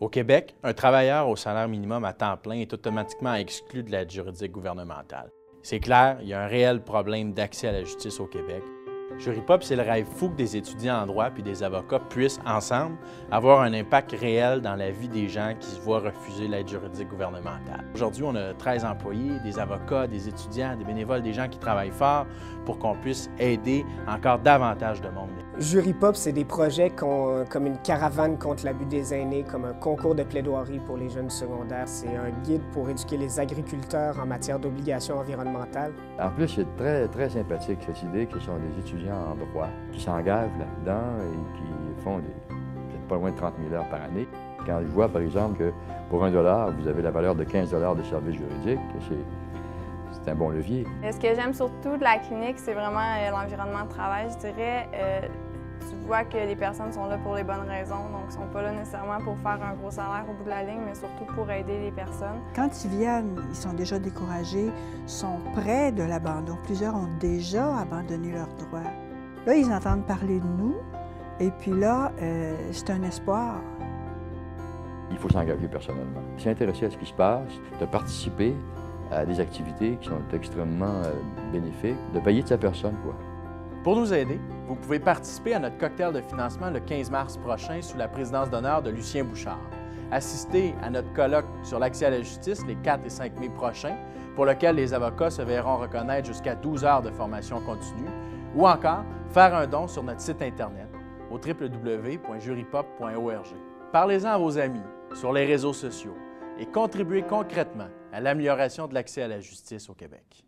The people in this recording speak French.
Au Québec, un travailleur au salaire minimum à temps plein est automatiquement exclu de l'aide juridique gouvernementale. C'est clair, il y a un réel problème d'accès à la justice au Québec. Juripop, c'est le rêve fou que des étudiants en droit puis des avocats puissent, ensemble, avoir un impact réel dans la vie des gens qui se voient refuser l'aide juridique gouvernementale. Aujourd'hui, on a 13 employés, des avocats, des étudiants, des bénévoles, des gens qui travaillent fort pour qu'on puisse aider encore davantage de monde. Juripop, c'est des projets comme une caravane contre l'abus des aînés, comme un concours de plaidoirie pour les jeunes secondaires. C'est un guide pour éduquer les agriculteurs en matière d'obligations environnementales. En plus, c'est très sympathique cette idée que ce sont des étudiants en droit qui s'engagent là-dedans et qui font peut-être pas loin de 30 000 heures par année. Quand je vois, par exemple, que pour $1, vous avez la valeur de 15 de services juridiques, c'est un bon levier. Ce que j'aime surtout de la clinique, c'est vraiment l'environnement de travail, je dirais. Tu vois que les personnes sont là pour les bonnes raisons, donc ils ne sont pas là nécessairement pour faire un gros salaire au bout de la ligne, mais surtout pour aider les personnes. Quand ils viennent, ils sont déjà découragés, sont près de l'abandon. Plusieurs ont déjà abandonné leurs droits. Là, ils entendent parler de nous, et puis là, c'est un espoir. Il faut s'engager personnellement, s'intéresser à ce qui se passe, de participer à des activités qui sont extrêmement bénéfiques, de payer de sa personne, quoi. Pour nous aider, vous pouvez participer à notre cocktail de financement le 15 mars prochain sous la présidence d'honneur de Lucien Bouchard. Assistez à notre colloque sur l'accès à la justice les 4 et 5 mai prochains, pour lequel les avocats se verront reconnaître jusqu'à 12 heures de formation continue, ou encore faire un don sur notre site Internet au www.juripop.org. Parlez-en à vos amis, sur les réseaux sociaux, et contribuez concrètement à l'amélioration de l'accès à la justice au Québec.